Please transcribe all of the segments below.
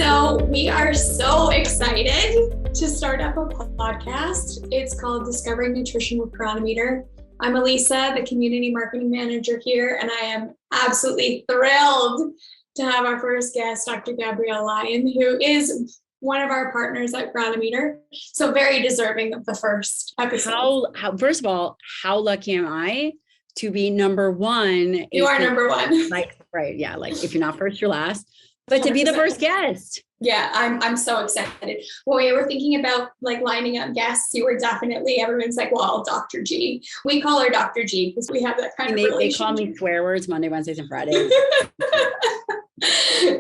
So we are so excited to start up a podcast. It's called Discovering Nutrition with Cronometer. I'm Eliisa, the community marketing manager here, and I am absolutely thrilled to have our first guest, Dr. Gabrielle Lyon, who is one of our partners at Cronometer. So very deserving of the first episode. First of all, how lucky am I to be number one? You are number one. Right. Yeah. Like if you're not first, you're last. But to be the 100%. first guest. Yeah, I'm so excited. When we were thinking about like lining up guests, you were definitely, everyone's like, well, Dr. G. We call her Dr. G because we have that kind of relationship. They call me swear words Monday, Wednesdays, and Fridays.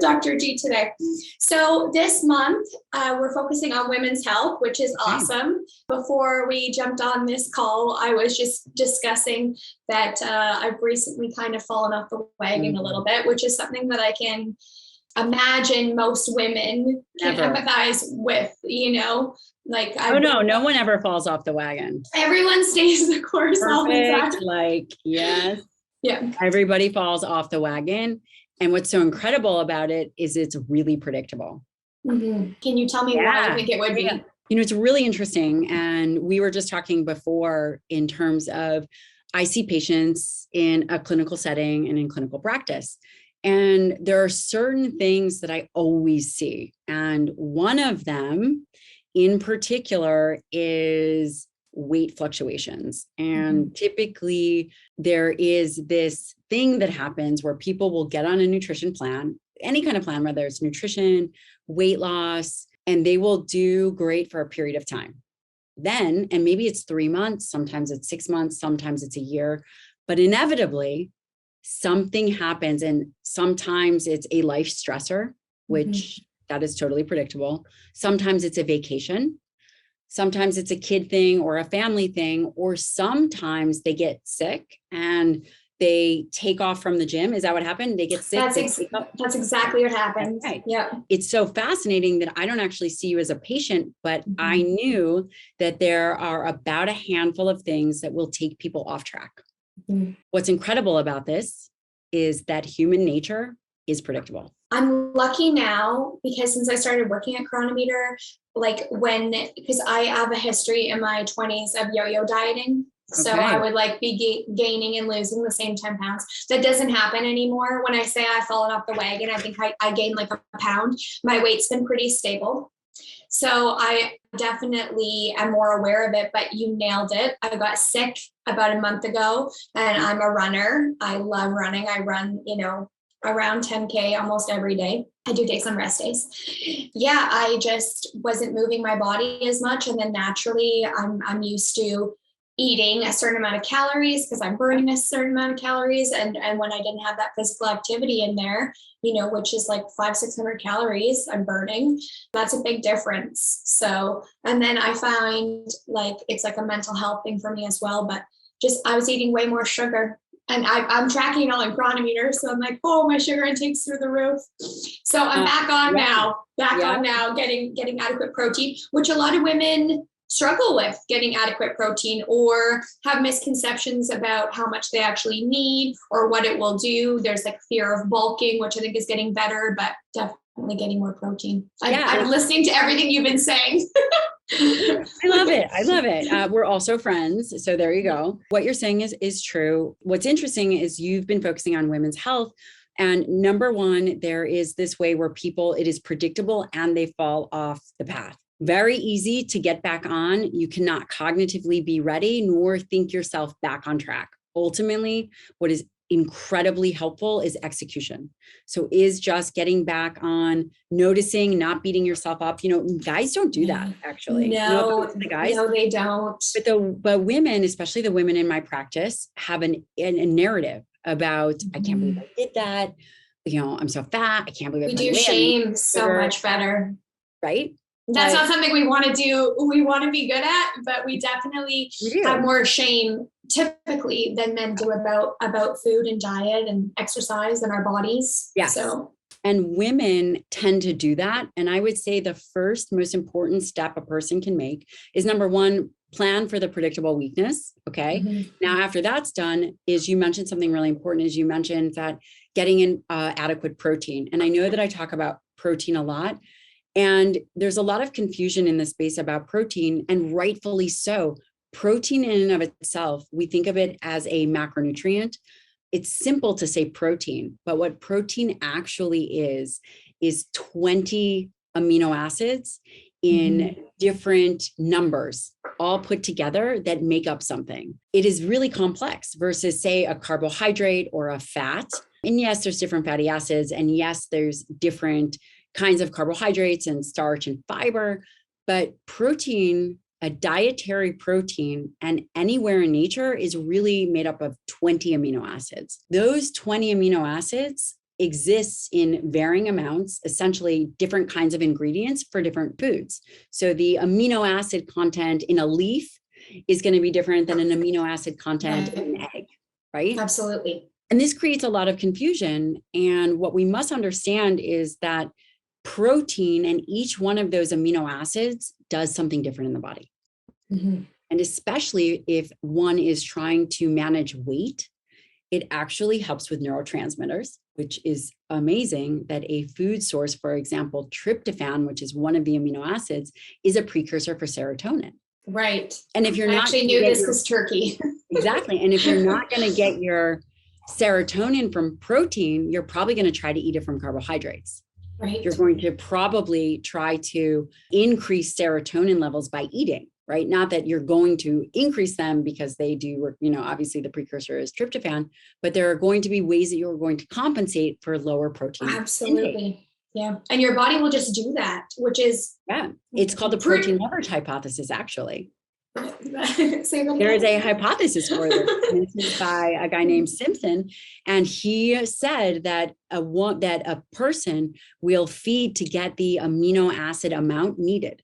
Dr. G today. So this month, we're focusing on women's health, which is awesome. Before we jumped on this call, I was just discussing that I've recently kind of fallen off the wagon a little bit, which is something that I can imagine most women can empathize with, like no one ever falls off the wagon. Everyone stays the course all the time. Like, yes. Yeah. Everybody falls off the wagon. And what's so incredible about it is it's really predictable. Mm-hmm. Can you tell me why you think it would be? It's really interesting. And we were just talking before in terms of, I see patients in a clinical setting and in clinical practice. And there are certain things that I always see. And one of them in particular is weight fluctuations. And typically there is this thing that happens where people will get on a nutrition plan, any kind of plan, whether it's nutrition, weight loss, and they will do great for a period of time. Then, and maybe it's 3 months, sometimes it's 6 months, sometimes it's a year, but inevitably something happens. And sometimes it's a life stressor, which that is totally predictable. Sometimes it's a vacation. Sometimes it's a kid thing or a family thing, or sometimes they get sick and they take off from the gym. Is that what happened? They get sick. That's exactly what happened. Okay. Yeah. It's so fascinating that I don't actually see you as a patient, but I knew that there are about a handful of things that will take people off track. What's incredible about this is that human nature is predictable. I'm lucky now because since I started working at Cronometer, because I have a history in my 20s of yo-yo dieting. So I would be gaining and losing the same 10 pounds. That doesn't happen anymore. When I say I've fallen off the wagon, I think I gained like a pound. My weight's been pretty stable. So I definitely am more aware of it, but you nailed it. I got sick about a month ago and I'm a runner. I love running. I run, around 10K almost every day. I do take some rest days. Yeah, I just wasn't moving my body as much. And then naturally I'm used to eating a certain amount of calories because I'm burning a certain amount of calories. And when I didn't have that physical activity in there, which is like 500-600 calories I'm burning, that's a big difference. So, and then I find it's like a mental health thing for me as well, but just, I was eating way more sugar. And I'm tracking it all in Cronometer. So I'm like, oh, my sugar intake's through the roof. So I'm back on now, getting adequate protein, which a lot of women struggle with, getting adequate protein, or have misconceptions about how much they actually need or what it will do. There's fear of bulking, which I think is getting better, but definitely getting more protein. I'm listening to everything you've been saying. I love it. We're also friends. So there you go. What you're saying is true. What's interesting is you've been focusing on women's health. And number one, there is this way where it is predictable and they fall off the path. Very easy to get back on. You cannot cognitively be ready nor think yourself back on track. Ultimately, what is incredibly helpful is execution. So is just getting back on, noticing, not beating yourself up. Guys don't do that actually. No, they don't. But women, especially the women in my practice, have a narrative about, I can't believe I did that. I'm so fat. I can't believe we do shame so much better. Right? That's not something we want to do. We want to be good at, but we definitely have more shame typically than men do about food and diet and exercise and our bodies. Yes. So, and women tend to do that. And I would say the first most important step a person can make is number one, plan for the predictable weakness. Okay. Now, after that's done, is you mentioned something really important, is you mentioned that getting in adequate protein. And I know that I talk about protein a lot. And there's a lot of confusion in the space about protein, and rightfully so. Protein in and of itself, we think of it as a macronutrient. It's simple to say protein, but what protein actually is 20 amino acids in different numbers, all put together, that make up something. It is really complex versus, say, a carbohydrate or a fat. And yes, there's different fatty acids. And yes, there's different kinds of carbohydrates and starch and fiber. But protein, a dietary protein, and anywhere in nature, is really made up of 20 amino acids. Those 20 amino acids exists in varying amounts, essentially different kinds of ingredients for different foods. So the amino acid content in a leaf is going to be different than an amino acid content in an egg, right? Absolutely. And this creates a lot of confusion. And what we must understand is that protein and each one of those amino acids does something different in the body. And especially if one is trying to manage weight, it actually helps with neurotransmitters, which is amazing that a food source, for example, tryptophan, which is one of the amino acids, is a precursor for serotonin. Right. And if you're I not actually knew this was turkey. Exactly. And if you're not going to get your serotonin from protein, you're probably going to try to eat it from carbohydrates. Right. You're going to probably try to increase serotonin levels by eating, right? Not that you're going to increase them because they do, obviously the precursor is tryptophan, but there are going to be ways that you're going to compensate for lower protein. Absolutely. Intake. Yeah. And your body will just do that, which is. Yeah. It's called the protein leverage hypothesis, actually. There is a hypothesis for this. This is by a guy named Simpson, and he said that a person will feed to get the amino acid amount needed,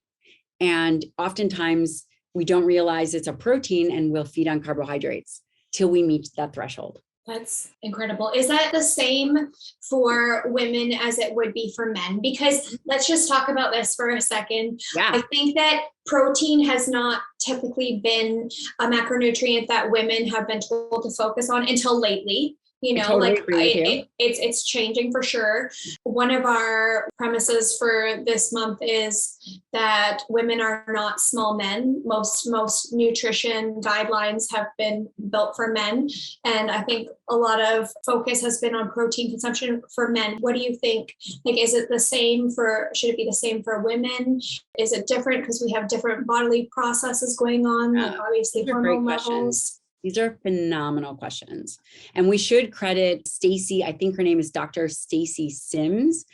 and oftentimes we don't realize it's a protein, and we'll feed on carbohydrates till we meet that threshold. That's incredible. Is that the same for women as it would be for men? Because let's just talk about this for a second. Yeah. I think that protein has not typically been a macronutrient that women have been told to focus on until lately. It's changing for sure. One of our premises for this month is that women are not small men. Most nutrition guidelines have been built for men. And I think a lot of focus has been on protein consumption for men. What do you think? Should it be the same for women? Is it different because we have different bodily processes going on, like obviously hormone levels? These are phenomenal questions. And we should credit Stacy, I think her name is Dr. Stacy Sims,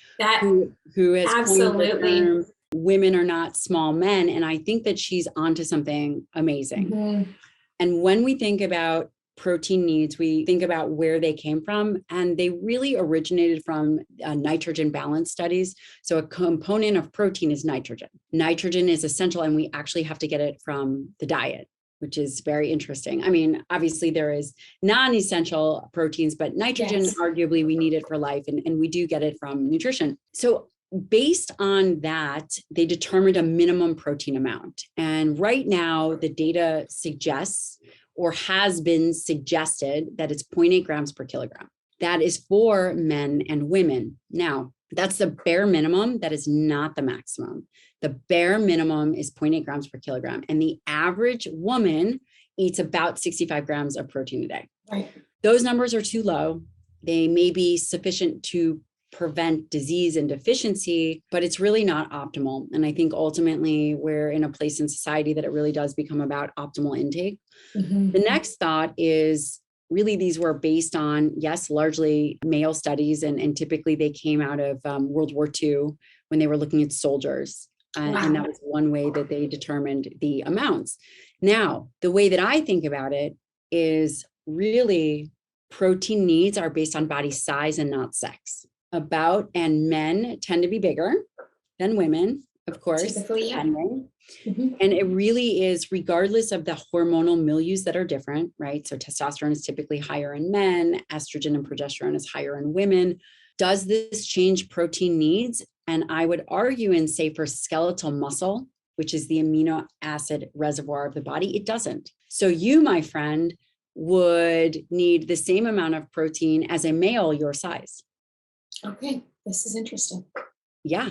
who has absolutely coined the term, women are not small men. And I think that she's onto something amazing. And when we think about protein needs, we think about where they came from, and they really originated from nitrogen balance studies. So a component of protein is nitrogen. Nitrogen is essential, and we actually have to get it from the diet, which is very interesting. I mean, obviously there is non-essential proteins, but nitrogen, arguably we need it for life, and we do get it from nutrition. So based on that, they determined a minimum protein amount. And right now the data suggests, or has been suggested, that it's 0.8 grams per kilogram. That is for men and women. Now, that's the bare minimum. That is not the maximum. The bare minimum is 0.8 grams per kilogram. And the average woman eats about 65 grams of protein a day. Right. Those numbers are too low. They may be sufficient to prevent disease and deficiency, but it's really not optimal. And I think ultimately we're in a place in society that it really does become about optimal intake. The next thought is, really, these were based on, yes, largely male studies, and typically they came out of World War II when they were looking at soldiers. And that was one way that they determined the amounts. Now, the way that I think about it is really protein needs are based on body size and not sex. And men tend to be bigger than women, of course. Typically, yeah. And it really is, regardless of the hormonal milieus that are different, right? So testosterone is typically higher in men, estrogen and progesterone is higher in women. Does this change protein needs? And I would argue and say for skeletal muscle, which is the amino acid reservoir of the body, it doesn't. So you, my friend, would need the same amount of protein as a male your size. Okay, this is interesting. Yeah.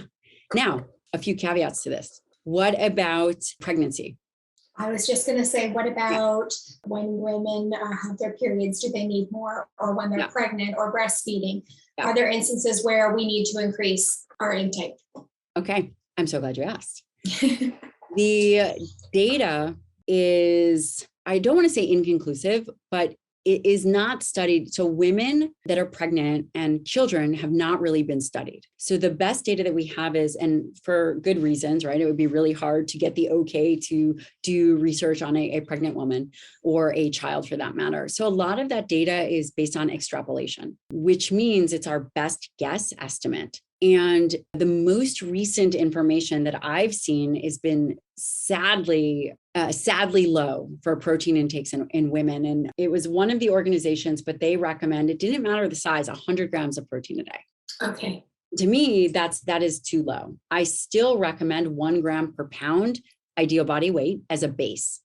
Now, a few caveats to this. What about pregnancy? I was just going to say, what about when women have their periods? Do they need more, or when they're pregnant or breastfeeding? Are there instances where we need to increase our intake? Okay, I'm so glad you asked. The data is, I don't want to say inconclusive, but it is not studied. So women that are pregnant and children have not really been studied. So the best data that we have is, and for good reasons, right? It would be really hard to get the okay to do research on a pregnant woman or a child for that matter. So a lot of that data is based on extrapolation, which means it's our best guess estimate. And the most recent information that I've seen has been sadly low for protein intakes in women. And it was one of the organizations, but they recommend, it didn't matter the size, 100 grams of protein a day. Okay. To me, that is too low. I still recommend 1 gram per pound ideal body weight as a base.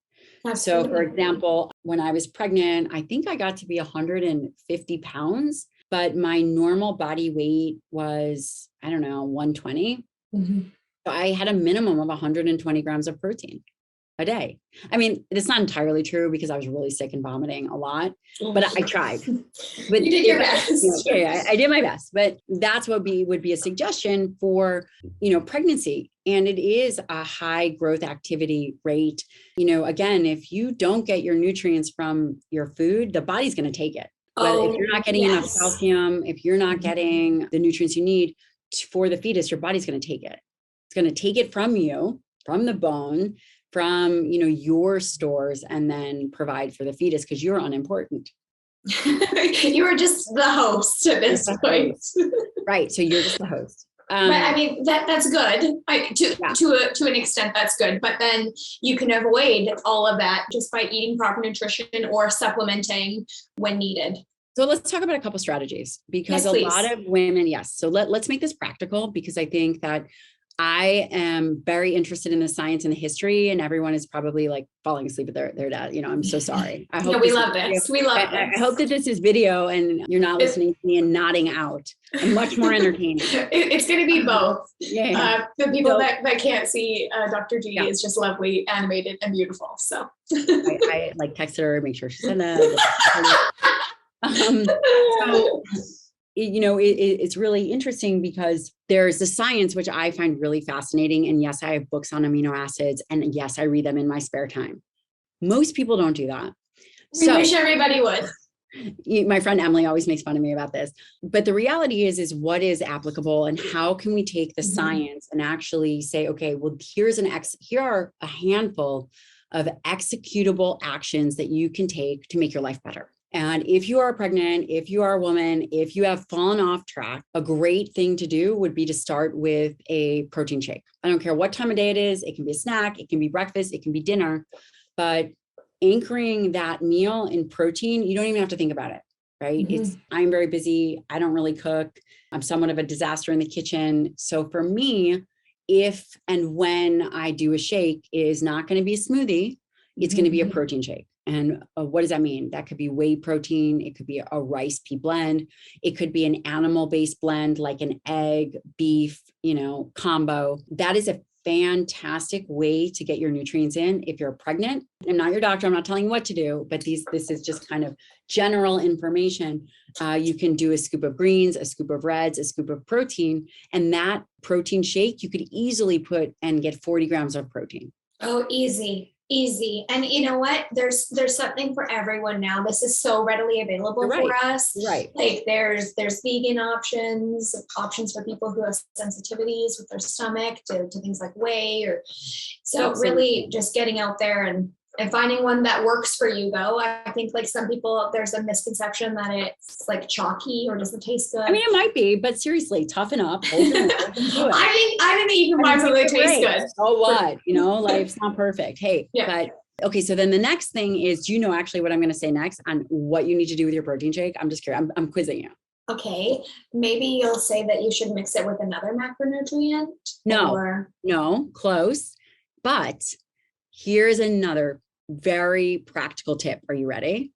Absolutely. So for example, when I was pregnant, I think I got to be 150 pounds. But my normal body weight was, 120. Mm-hmm. So I had a minimum of 120 grams of protein a day. I mean, it's not entirely true because I was really sick and vomiting a lot, but I tried. But you did your best. I did my best, but that's what would be a suggestion for, pregnancy. And it is a high growth activity rate. Again, if you don't get your nutrients from your food, the body's going to take it. If you're not getting enough calcium, if you're not getting the nutrients you need for the fetus, your body's going to take it. It's going to take it from you, from the bone, from, your stores, and then provide for the fetus because you're unimportant. You were just the host at this point. Right. So you're just the host. But I mean, that's good. To an extent, that's good. But then you can avoid all of that just by eating proper nutrition or supplementing when needed. So let's talk about a couple strategies because a lot of women, So let's make this practical because I think that I am very interested in the science and the history, and everyone is probably like falling asleep at their dad. I'm so sorry. I hope we love this. We love this. I hope that this is video and you're not listening to me and nodding out. I'm much more entertaining. It's going to be both. The people that can't see Dr. G is just lovely, animated, and beautiful. So I like texted her, make sure she said that. It's really interesting because there's the science, which I find really fascinating. And yes, I have books on amino acids. And yes, I read them in my spare time. Most people don't do that. We wish everybody would. My friend Emily always makes fun of me about this. But the reality is what is applicable and how can we take the science and actually say, okay, well, here are a handful of executable actions that you can take to make your life better. And if you are pregnant, if you are a woman, if you have fallen off track, a great thing to do would be to start with a protein shake. I don't care what time of day it is. It can be a snack, it can be breakfast, it can be dinner, but anchoring that meal in protein, you don't even have to think about it, right? I'm very busy. I don't really cook. I'm somewhat of a disaster in the kitchen. So for me, if and when I do a shake, it is not going to be a smoothie. It's going to be a protein shake. And what does that mean? That could be whey protein. It could be a rice pea blend. It could be an animal-based blend like an egg, beef, combo. That is a fantastic way to get your nutrients in if you're pregnant. I'm not your doctor. I'm not telling you what to do, but this is just kind of general information. You can do a scoop of greens, a scoop of reds, a scoop of protein, and that protein shake, you could easily put and get 40 grams of protein. Oh, easy. And you know what? There's something for everyone now. This is so readily available for us. Right. Like there's vegan options for people who have sensitivities with their stomach to things like whey so really just getting out there and finding one that works for you though. I think like some people, there's a misconception that it's like chalky or doesn't taste good. I mean, it might be, but seriously, toughen up. I think even mine really tastes good. So what? Life's not perfect. Hey, but okay. So then the next thing is, do you know actually what I'm going to say next on what you need to do with your protein shake? I'm just curious. I'm quizzing you. Okay. Maybe you'll say that you should mix it with another macronutrient. No, close. But here's another very practical tip. Are you ready?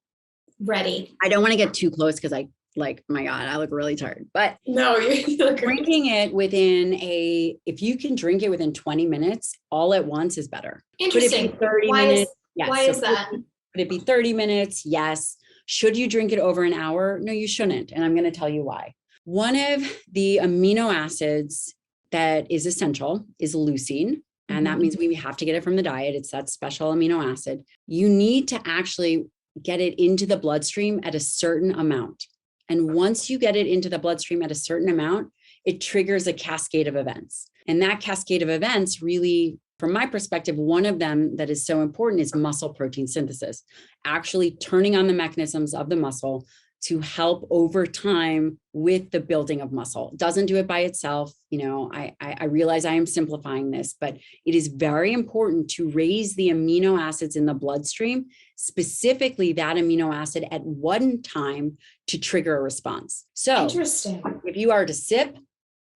Ready. I don't want to get too close because I like, my God, I look really tired, but no, you look great. drinking it if you can drink it within 20 minutes, all at once is better. Interesting. Could it be 30 why minutes? Is, yes. Why is that? Could it be 30 minutes? Yes. Should you drink it over an hour? No, you shouldn't. And I'm going to tell you why. One of the amino acids that is essential is leucine. And that means we have to get it from the diet. It's that special amino acid. You need to actually get it into the bloodstream at a certain amount. And once you get it into the bloodstream at a certain amount, it triggers a cascade of events. And that cascade of events really, from my perspective, one of them that is so important is muscle protein synthesis, actually turning on the mechanisms of the muscle to help over time with the building of muscle. It doesn't do it by itself. I realize I am simplifying this, but it is very important to raise the amino acids in the bloodstream, specifically that amino acid at one time to trigger a response. So interesting. If you are to sip,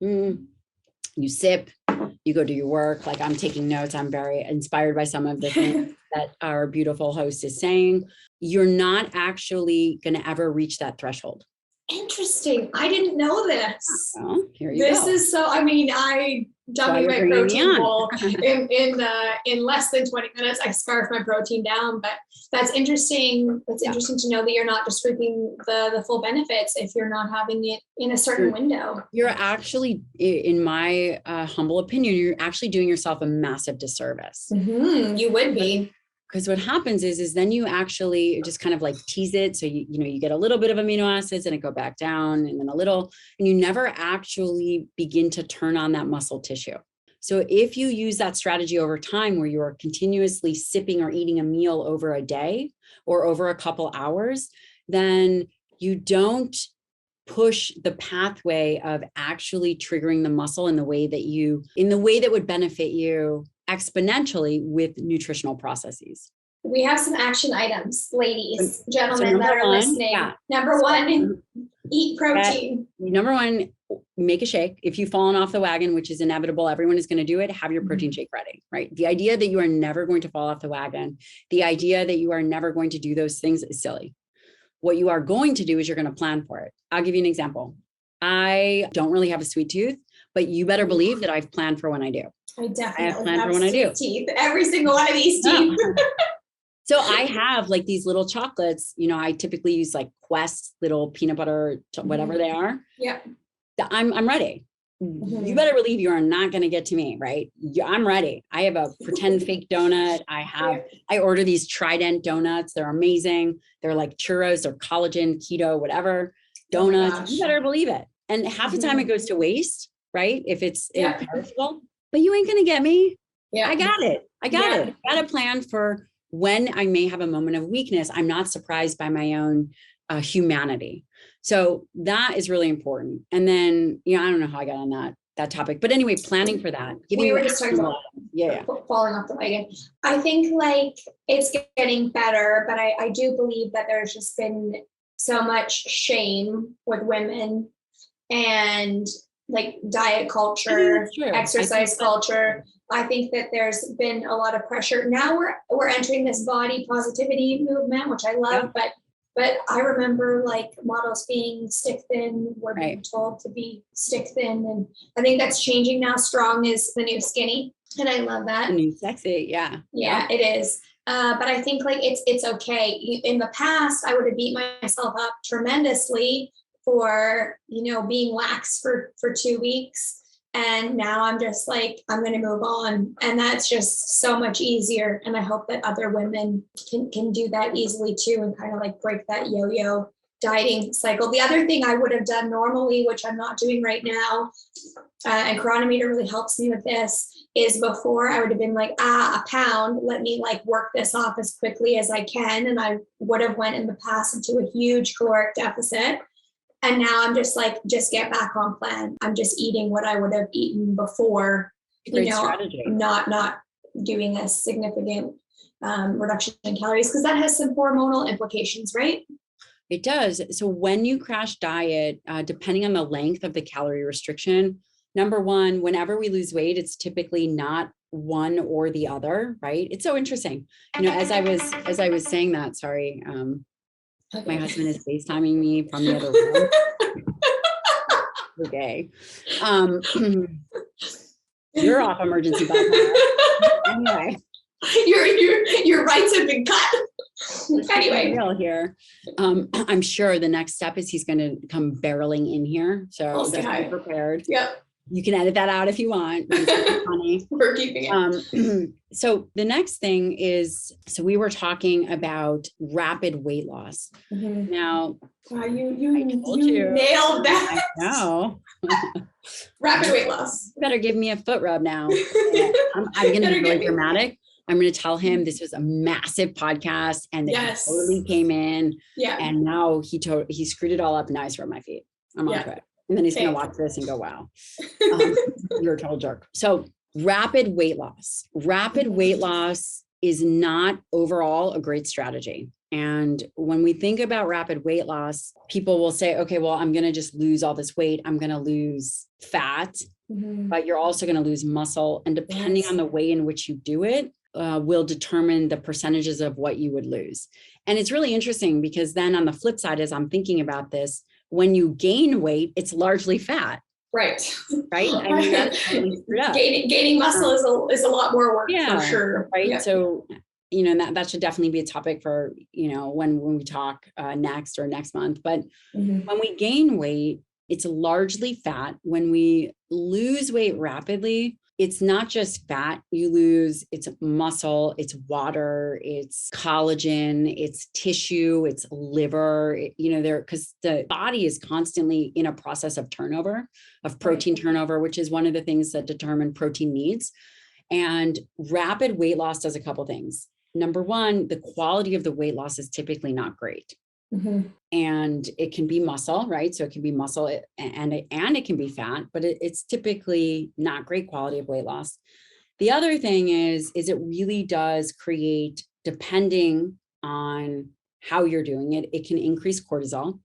you sip, you go do your work. Like, I'm taking notes. I'm very inspired by some of the things that our beautiful host is saying. You're not actually going to ever reach that threshold. Interesting. I didn't know this. Well, here you go. This is so, I dummy my protein bowl in less than 20 minutes. I scarf my protein down, but that's interesting. It's interesting to know that you're not just reaping the full benefits if you're not having it in a certain window. You're actually, in my humble opinion, you're actually doing yourself a massive disservice. You would be. Because what happens is then you actually just kind of like tease it. So you get a little bit of amino acids and it go back down and then a little, and you never actually begin to turn on that muscle tissue. So if you use that strategy over time where you are continuously sipping or eating a meal over a day or over a couple hours, then you don't push the pathway of actually triggering the muscle in the way that would benefit you exponentially with nutritional processes. We have some action items, ladies, gentlemen that are listening. Yeah. Number one, eat protein. Number one, make a shake. If you've fallen off the wagon, which is inevitable, everyone is going to do it, have your protein shake ready, right? The idea that you are never going to fall off the wagon, the idea that you are never going to do those things is silly. What you are going to do is you're going to plan for it. I'll give you an example. I don't really have a sweet tooth, but you better believe that I've planned for when I do. I definitely have when I do. Teeth. Every single one of these teeth. So I have like these little chocolates, I typically use like Quest little peanut butter, whatever they are. Yeah. I'm ready. You better believe you are not going to get to me, right? I'm ready. I have a pretend fake donut. I order these Trident donuts. They're amazing. They're like churros, they're collagen, keto, whatever donuts. You better believe it. And half the time it goes to waste, right? If it's perishable, but you ain't going to get me. Yeah. I got it. I got a plan for when I may have a moment of weakness. I'm not surprised by my own humanity. So that is really important. And then, I don't know how I got on that topic, but anyway, planning for that. We were just talking about falling off the wagon. I think like it's getting better, but I do believe that there's just been so much shame with women and like diet culture, exercise culture. I think that there's been a lot of pressure. Now we're entering this body positivity movement, which I love, but I remember like models being stick thin, were being told to be stick thin. And I think that's changing now. Strong is the new skinny. And I love that. The new sexy. Yeah. Yeah, it is. But I think like it's okay. In the past, I would have beat myself up tremendously for, being lax for 2 weeks. And now I'm just like, I'm going to move on. And that's just so much easier. And I hope that other women can do that easily too, and kind of like break that yo-yo dieting cycle. The other thing I would have done normally, which I'm not doing right now, and Cronometer really helps me with this, is before I would have been like, a pound, let me like work this off as quickly as I can. And I would have went in the past into a huge caloric deficit. And now I'm just like, just get back on plan. I'm just eating what I would have eaten before, strategy. Not doing a significant reduction in calories, because that has some hormonal implications, right? It does. So when you crash diet, depending on the length of the calorie restriction, number one, whenever we lose weight, it's typically not one or the other, right? It's so interesting. As I was saying that, sorry. My husband is FaceTiming me from the other room. Okay. You're off emergency bypass. Anyway. Your rights have been cut. Anyway. Real here. I'm sure the next step is he's going to come barreling in here. So just be prepared. Yep. You can edit that out if you want. It's funny. We're keeping it. So the next thing is, so we were talking about rapid weight loss. Mm-hmm. Now, you nailed that. I know. Rapid weight loss. You better give me a foot rub now. I'm going to be really dramatic. I'm going to tell him this was a massive podcast and that he totally came in. Yeah. And now he screwed it all up and now he's rubbed my feet. I'm on to it. And then he's going to watch this and go, wow, you're a total jerk. So rapid weight loss is not overall a great strategy. And when we think about rapid weight loss, people will say, okay, well, I'm going to just lose all this weight. I'm going to lose fat, but you're also going to lose muscle. And depending on the way in which you do it, will determine the percentages of what you would lose. And it's really interesting because then on the flip side, as I'm thinking about this, when you gain weight, it's largely fat. Right. Right. I mean, that's totally screwed up. Gaining muscle is a lot more work for sure. Right. Yeah. So, that should definitely be a topic for, when we talk next or next month. But when we gain weight, it's largely fat. When we lose weight rapidly, it's not just fat you lose, it's muscle, it's water, it's collagen, it's tissue, it's liver, because the body is constantly in a process of turnover, of protein turnover, which is one of the things that determine protein needs. And rapid weight loss does a couple things. Number one, the quality of the weight loss is typically not great. And it can be muscle, right? So it can be muscle and it can be fat, but it's typically not great quality of weight loss. The other thing is it really does create, depending on how you're doing it, it can increase cortisol,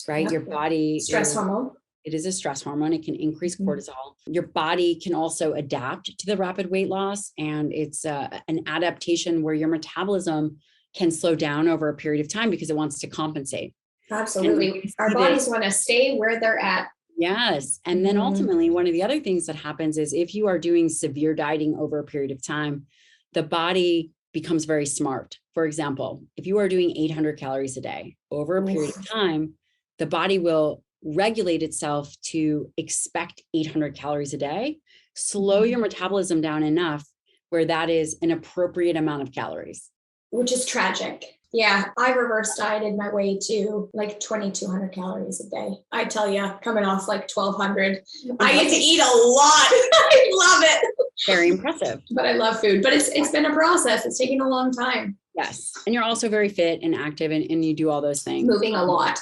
right? Your body stress hormone. It is a stress hormone. It can increase cortisol. Your body can also adapt to the rapid weight loss. And it's an adaptation where your metabolism can slow down over a period of time because it wants to compensate. Absolutely. Our bodies want to stay where they're at. Yes. And then ultimately, one of the other things that happens is if you are doing severe dieting over a period of time, the body becomes very smart. For example, if you are doing 800 calories a day over a period of time, the body will regulate itself to expect 800 calories a day, slow your metabolism down enough where that is an appropriate amount of calories. Which is tragic. Yeah, I reverse dieted my way to like 2,200 calories a day. I tell you, coming off like 1,200, I get to eat a lot. I love it. Very impressive. But I love food. But it's been a process. It's taken a long time. Yes. And you're also very fit and active and you do all those things. Moving a lot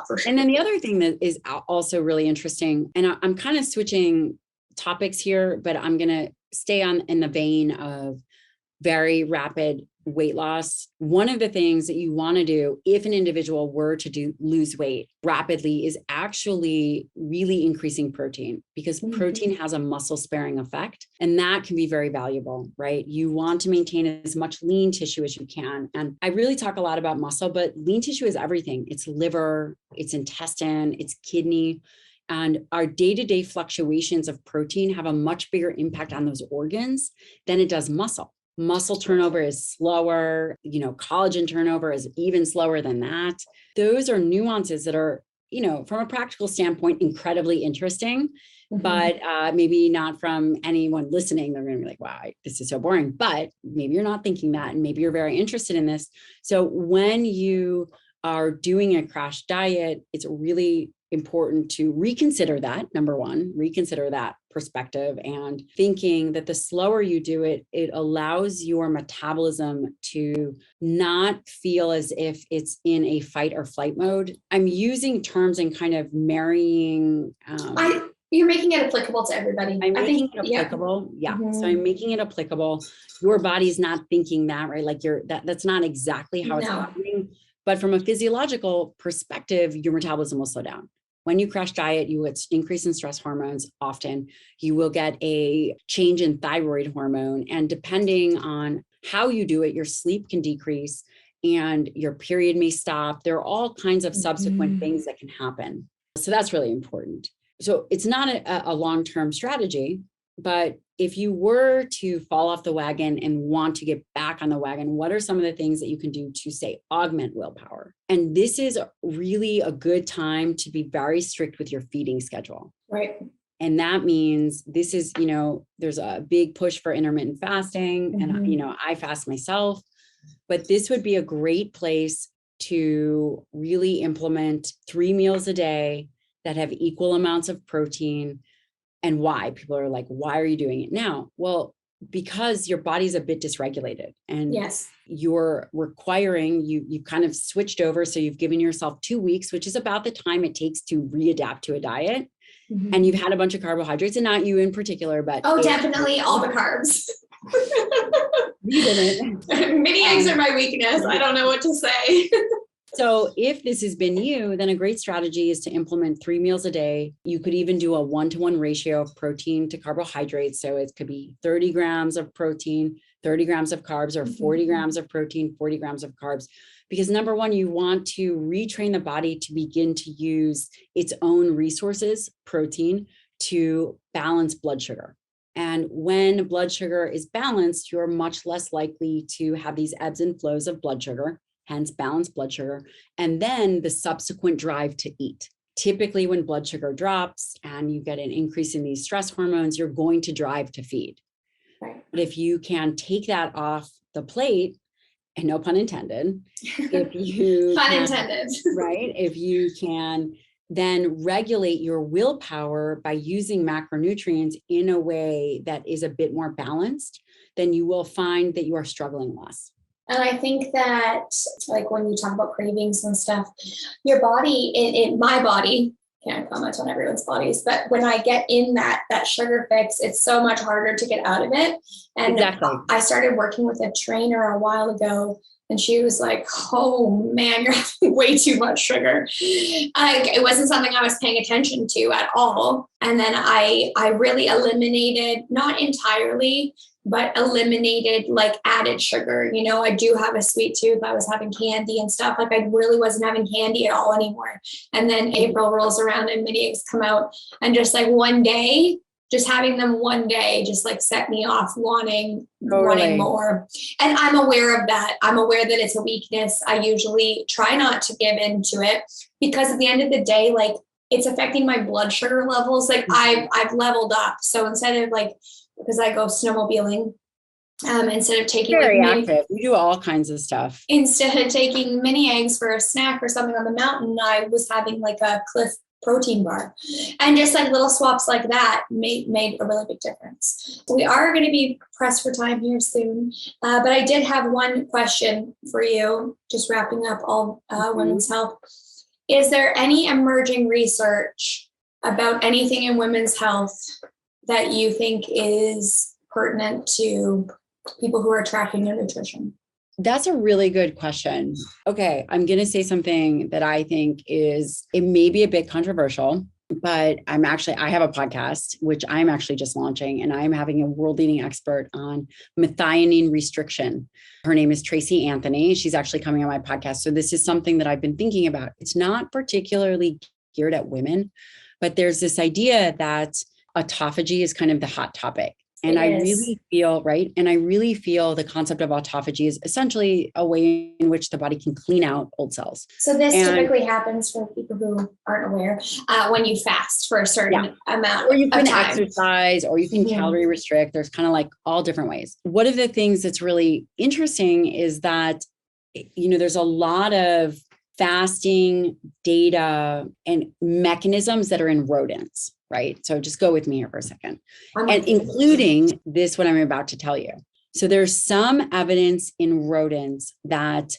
for sure. And then the other thing that is also really interesting, and I'm kind of switching topics here, but I'm going to stay in the vein of very rapid weight loss. One of the things that you want to do if an individual were to lose weight rapidly is actually really increasing protein, because protein has a muscle sparing effect, and that can be very valuable, right? You want to maintain as much lean tissue as you can. And I really talk a lot about muscle, but lean tissue is everything. It's liver, it's intestine, it's kidney. And our day-to-day fluctuations of protein have a much bigger impact on those organs than it does muscle. Muscle turnover is slower, collagen turnover is even slower than that. Those are nuances that are, from a practical standpoint, incredibly interesting, but maybe not from anyone listening. They're going to be like, wow, this is so boring, but maybe you're not thinking that, and maybe you're very interested in this. So when you are doing a crash diet, it's really important to reconsider that. Number one, reconsider that perspective and thinking that the slower you do it, it allows your metabolism to not feel as if it's in a fight or flight mode. I'm using terms and kind of marrying. You're making it applicable to everybody. I'm making it applicable. Yeah. So I'm making it applicable. Your body's not thinking that, right? Like that's not exactly how it's happening. But from a physiological perspective, your metabolism will slow down. When you crash diet, you get increase in stress hormones. Often you will get a change in thyroid hormone. And depending on how you do it, your sleep can decrease and your period may stop. There are all kinds of subsequent things that can happen. So that's really important. So it's not a long-term strategy, but if you were to fall off the wagon and want to get back on the wagon, what are some of the things that you can do to, say, augment willpower? And this is really a good time to be very strict with your feeding schedule. Right. And that means this is, there's a big push for intermittent fasting. And, I fast myself, but this would be a great place to really implement 3 meals a day that have equal amounts of protein. And why? People are like, why are you doing it now? Well, because your body's a bit dysregulated and you're requiring, you've kind of switched over. So you've given yourself 2 weeks, which is about the time it takes to readapt to a diet. And you've had a bunch of carbohydrates, and not you in particular, but definitely all the carbs. Mini eggs are my weakness. I don't know what to say. So if this has been you, then a great strategy is to implement 3 meals a day. You could even do a 1-to-1 ratio of protein to carbohydrates. So it could be 30 grams of protein, 30 grams of carbs, or 40 grams of protein, 40 grams of carbs. Because number one, you want to retrain the body to begin to use its own resources, protein, to balance blood sugar. And when blood sugar is balanced, you're much less likely to have these ebbs and flows of blood sugar, hence balanced blood sugar, and then the subsequent drive to eat. Typically, when blood sugar drops and you get an increase in these stress hormones, you're going to drive to feed. Right. But if you can take that off the plate, and no pun intended, if you right, if you can then regulate your willpower by using macronutrients in a way that is a bit more balanced, then you will find that you are struggling less. And I think that, like, when you talk about cravings and stuff, your body, in my body, can't comment on everyone's bodies, but when I get in that sugar fix, it's so much harder to get out of it. And I started working with a trainer a while ago, and she was like, oh man, you're having way too much sugar. It wasn't something I was paying attention to at all. And then I really eliminated, not entirely, but eliminated like added sugar. I do have a sweet tooth. I was having candy and stuff. Like, I really wasn't having candy at all anymore. And then April rolls around and mini eggs come out, and just like one day, just having them one day just like set me off wanting more. And I'm aware of that. I'm aware that it's a weakness. I usually try not to give into it, because at the end of the day, like, it's affecting my blood sugar levels. Like, I've leveled up. So instead of like, because I go snowmobiling, instead of taking very active, you do all kinds of stuff. Instead of taking mini eggs for a snack or something on the mountain, I was having like a Cliff protein bar, and just like little swaps like that made a really big difference. We are going to be pressed for time here soon, but I did have one question for you, just wrapping up all women's health. Is there any emerging research about anything in women's health that you think is pertinent to people who are tracking their nutrition? That's a really good question. Okay, I'm going to say something that I think it may be a bit controversial, but I have a podcast, which I'm actually just launching, and I'm having a world-leading expert on methionine restriction. Her name is Tracy Anthony. She's actually coming on my podcast. So this is something that I've been thinking about. It's not particularly geared at women, but there's this idea that autophagy is kind of the hot topic. And I really feel, right? And I really feel the concept of autophagy is essentially a way in which the body can clean out old cells. So this typically happens for people who aren't aware, when you fast for a certain amount or you can of time. Exercise, or you can calorie restrict. There's kind of like all different ways. One of the things that's really interesting is that, there's a lot of fasting data and mechanisms that are in rodents. Right? So just go with me here for a second, and including this, what I'm about to tell you. So there's some evidence in rodents that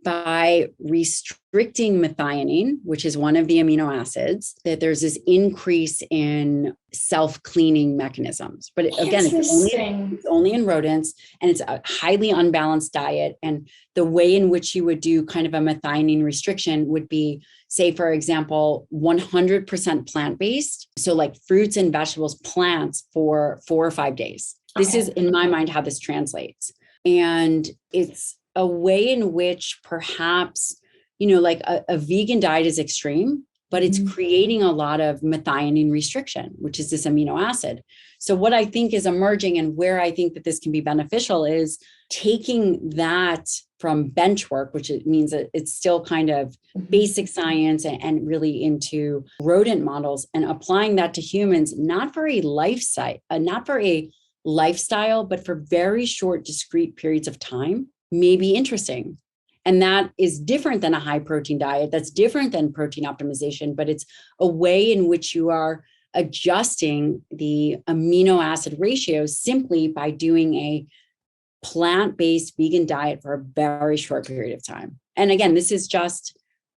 by restricting methionine, which is one of the amino acids, that there's this increase in self-cleaning mechanisms. But again, it's only in rodents, and it's a highly unbalanced diet. And the way in which you would do kind of a methionine restriction would be, say, for example, 100% plant-based. So like fruits and vegetables, plants for 4 or 5 days. This is, in my mind, how this translates. And it's a way in which perhaps, like a vegan diet is extreme, but it's creating a lot of methionine restriction, which is this amino acid. So what I think is emerging and where I think that this can be beneficial is taking that from bench work, which it means that it's still kind of basic science and really into rodent models, and applying that to humans, not for a lifestyle, but for very short, discrete periods of time, may be interesting. And that is different than a high protein diet. That's different than protein optimization, but it's a way in which you are adjusting the amino acid ratios simply by doing a plant-based vegan diet for a very short period of time. And again, this is just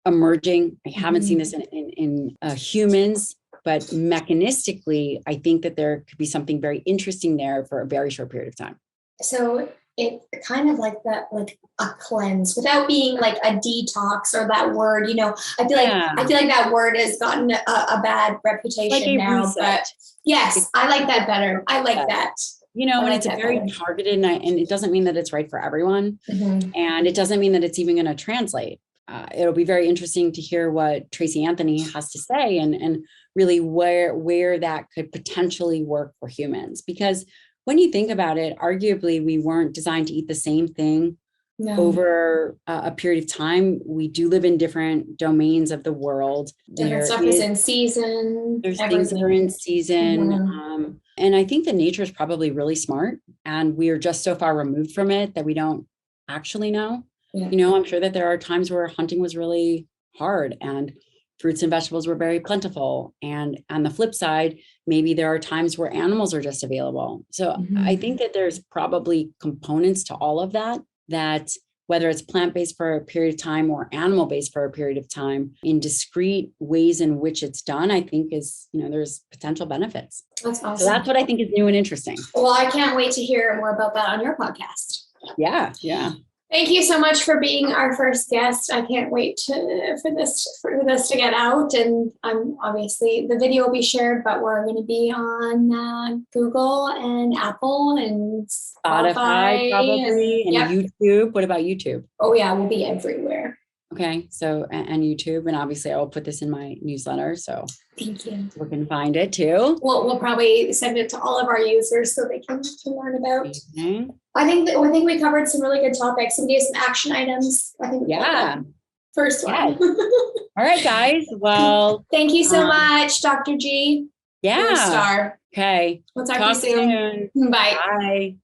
emerging. I haven't seen this in humans, but mechanistically, I think that there could be something very interesting there for a very short period of time. So it kind of like a cleanse without being like a detox or that word, I feel like that word has gotten a bad reputation like now, reset. But yes, I like that better. I like that. And it's a very targeted, and it doesn't mean that it's right for everyone. And it doesn't mean that it's even going to translate. It'll be very interesting to hear what Tracy Anthony has to say and really where that could potentially work for humans. Because when you think about it, arguably, we weren't designed to eat the same thing over a period of time. We do live in different domains of the world. Different stuff is in season. There's things that are in season. And I think that nature is probably really smart, and we are just so far removed from it that we don't actually know. Yeah. I'm sure that there are times where hunting was really hard and fruits and vegetables were very plentiful. And on the flip side, maybe there are times where animals are just available. So I think that there's probably components to all of that whether it's plant-based for a period of time or animal-based for a period of time, in discrete ways in which it's done, I think is, there's potential benefits. That's awesome. So that's what I think is new and interesting. Well, I can't wait to hear more about that on your podcast. Yeah. Thank you so much for being our first guest. I can't wait for this to get out. And obviously the video will be shared, but we're going to be on Google and Apple and Spotify probably, and YouTube. What about YouTube? Oh yeah, we'll be everywhere. Okay, so and YouTube, and obviously I will put this in my newsletter. So thank you. We can find it too. We'll probably send it to all of our users so they can learn about. I think we covered some really good topics and gave some action items. I think first one. Yes. All right, guys. Well, thank you so much, Dr. G. Yeah. You're a star. Okay. We'll talk to you soon. Bye. Bye.